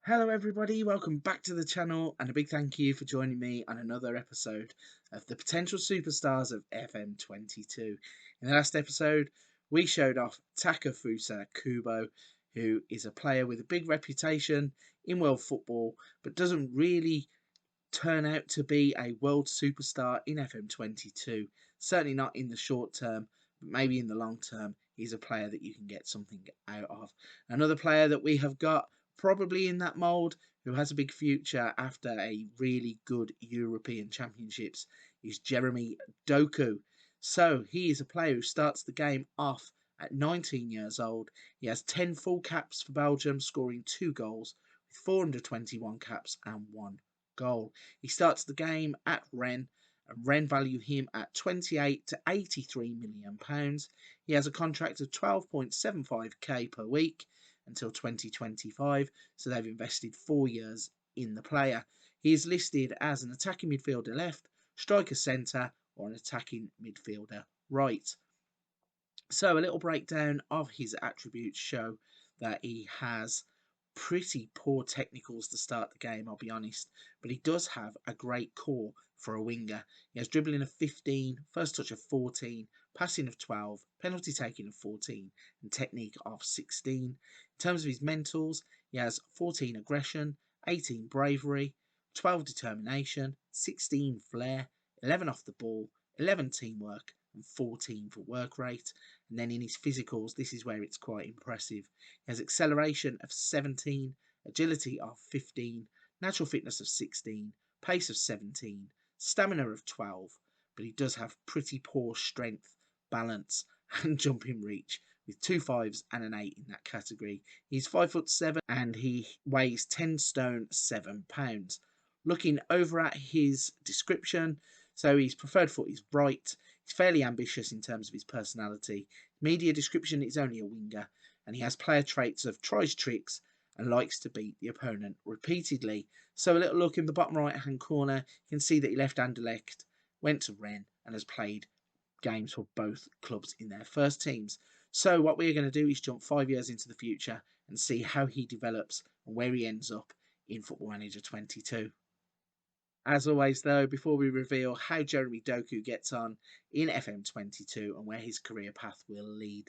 Hello everybody, welcome back to the channel and a big thank you for joining me on another episode of the potential superstars of FM22. In the last episode we showed off Takefusa Kubo, who is a player with a big reputation in world football but doesn't really turn out to be a world superstar in FM22. Certainly not in the short term, but maybe in the long term he's a player that you can get something out of. Another player that we have got probably in that mould who has a big future after a really good European Championships is Jeremy Doku. So he is a player who starts the game off at 19 years old. He has 10 full caps for Belgium, scoring 2 goals with 421 caps and 1 goal. He starts the game at Rennes, and Rennes value him at 28 to 83 million pounds. He has a contract of 12.75k per week until 2025, so they've invested 4 years in the player. He is listed as an attacking midfielder left, striker centre, or an attacking midfielder right. So a little breakdown of his attributes show that he has pretty poor technicals to start the game, I'll be honest, but he does have a great core for a winger. He has dribbling of 15, first touch of 14, passing of 12, penalty taking of 14, and technique of 16. In terms of his mentals, he has 14 aggression, 18 bravery, 12 determination, 16 flair, 11 off the ball, 11 teamwork, and 14 for work rate. And then in his physicals, this is where it's quite impressive. He has acceleration of 17, agility of 15, natural fitness of 16, pace of 17, stamina of 12, but he does have pretty poor strength, balance, and jumping reach, with 2 5s and an 8 in that category. He's 5'7" and he weighs 10 stone 7 pounds. Looking over at his description, so his preferred foot is right. He's fairly ambitious in terms of his personality. Media description is only a winger, and he has player traits of tries tricks and likes to beat the opponent repeatedly. So a little look in the bottom right hand corner, you can see that he left Anderlecht, went to Rennes, and has played games for both clubs in their first teams. So what we're going to do is jump 5 years into the future and see how he develops and where he ends up in Football Manager 22. As always, though, before we reveal how Jeremy Doku gets on in FM22 and where his career path will lead,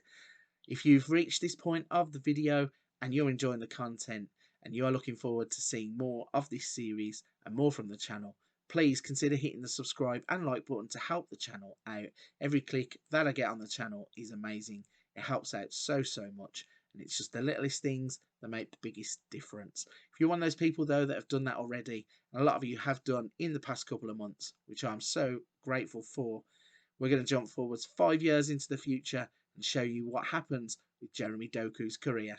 if you've reached this point of the video and you're enjoying the content and you are looking forward to seeing more of this series and more from the channel, please consider hitting the subscribe and like button to help the channel out. Every click that I get on the channel is amazing. It helps out so much, and it's just the littlest things that make the biggest difference. If you're one of those people though that have done that already, and a lot of you have done in the past couple of months, which I'm so grateful for, we're going to jump forwards 5 years into the future and show you what happens with Jeremy Doku's career.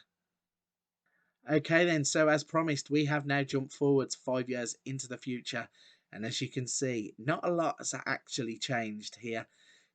Okay then, so as promised, we have now jumped forwards 5 years into the future, and as you can see, not a lot has actually changed here.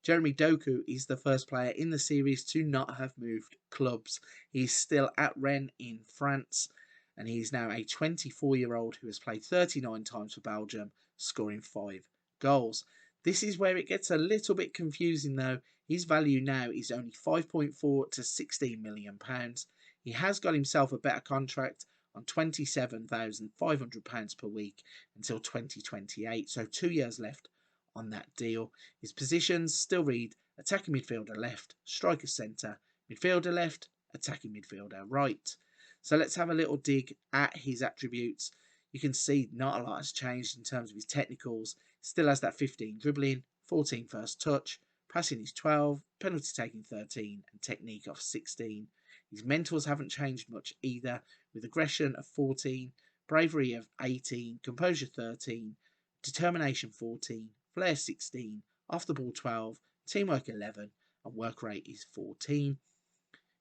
Jeremy Doku is the first player in the series to not have moved clubs. He's still at Rennes in France, and he's now a 24-year-old who has played 39 times for Belgium, scoring 5 goals. This is where it gets a little bit confusing though. His value now is only 5.4 to 16 million pounds. He has got himself a better contract on £27,500 per week until 2028, so 2 years left on that deal. His positions still read attacking midfielder left, striker centre, midfielder left, attacking midfielder right. So let's have a little dig at his attributes. You can see not a lot has changed in terms of his technicals. Still has that 15 dribbling, 14 first touch, passing is 12, penalty taking 13, and technique of 16. His mentals haven't changed much either, with aggression of 14, bravery of 18, composure 13, determination 14, flair 16, off the ball 12, teamwork 11, and work rate is 14.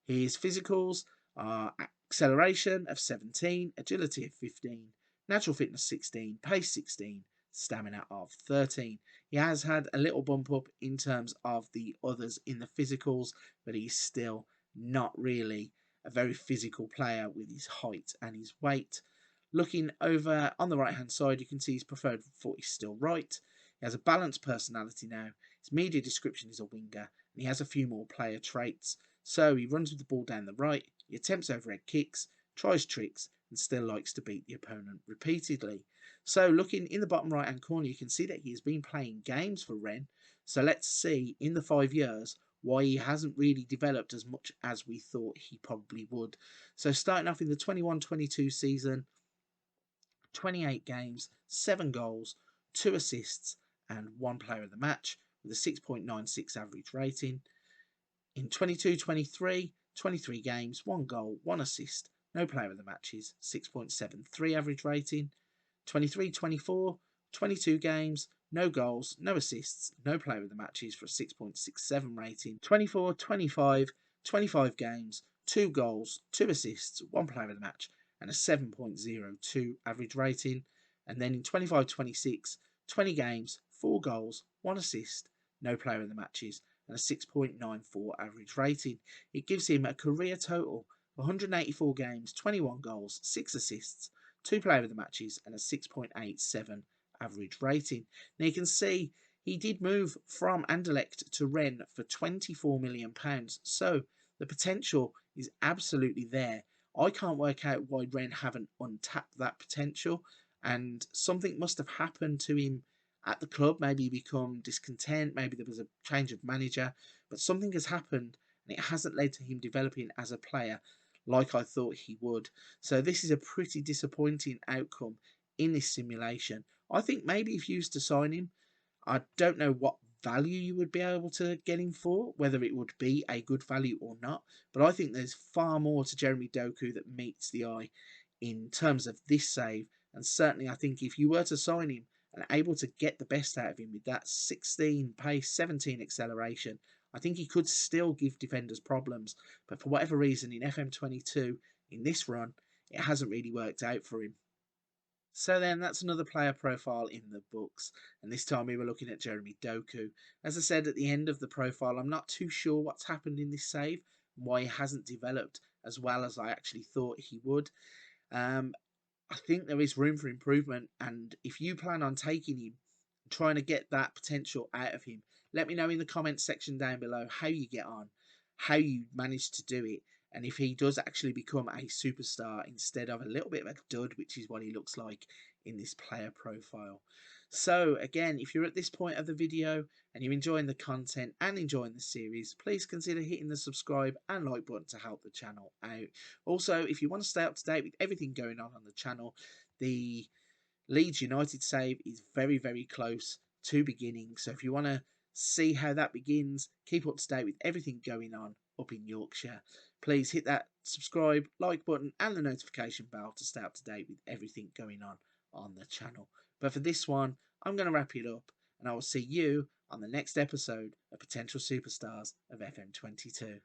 His physicals are acceleration of 17, agility of 15, natural fitness 16, pace 16, stamina of 13. He has had a little bump up in terms of the others in the physicals, but he's still not really a very physical player with his height and his weight. Looking over on the right hand side, you can see his preferred foot is still right. He has a balanced personality now. His media description is a winger, and he has a few more player traits. So he runs with the ball down the right, he attempts overhead kicks, tries tricks, and still likes to beat the opponent repeatedly. So looking in the bottom right hand corner, you can see that he has been playing games for Rennes. So let's see in the 5 years why he hasn't really developed as much as we thought he probably would. So starting off in the 21-22 season, 28 games, 7 goals, 2 assists and 1 player of the match with a 6.96 average rating. In 22-23, 23 games, 1 goal, 1 assist, no player of the matches, 6.73 average rating. 23-24, 22 games, no goals, no assists, no player of the matches for a 6.67 rating. 24-25, 25 games, 2 goals, 2 assists, 1 player of the match, and a 7.02 average rating. And then in 25-26, 20 games, 4 goals, 1 assist, no player of the matches, and a 6.94 average rating. It gives him a career total of 184 games, 21 goals, 6 assists, 2 player of the matches, and a 6.87 average rating. Now you can see he did move from Anderlecht to Rennes for £24 million, so the potential is absolutely there. I can't work out why Rennes haven't untapped that potential, and something must have happened to him at the club. Maybe he become discontent, maybe there was a change of manager, but something has happened and it hasn't led to him developing as a player like I thought he would. So this is a pretty disappointing outcome in this simulation. I think maybe if you used to sign him, I don't know what value you would be able to get him for, whether it would be a good value or not, but I think there's far more to Jeremy Doku that meets the eye in terms of this save, and certainly I think if you were to sign him and able to get the best out of him with that 16 pace, 17 acceleration, I think he could still give defenders problems. But for whatever reason, in FM22, in this run, it hasn't really worked out for him. So then that's another player profile in the books. And this time we were looking at Jeremy Doku. As I said at the end of the profile, I'm not too sure what's happened in this save and why he hasn't developed as well as I actually thought he would. I think there is room for improvement, and if you plan on taking him, trying to get that potential out of him, let me know in the comments section down below how you get on, how you manage to do it, and if he does actually become a superstar instead of a little bit of a dud, which is what he looks like in this player profile. So again, if you're at this point of the video and you're enjoying the content and enjoying the series, please consider hitting the subscribe and like button to help the channel out. Also, if you want to stay up to date with everything going on the channel, the Leeds United save is very, very close to beginning. So if you want to see how that begins, keep up to date with everything going on up in Yorkshire, please hit that subscribe, like button and the notification bell to stay up to date with everything going on the channel. But for this one, I'm going to wrap it up, and I will see you on the next episode of Potential Superstars of FM22.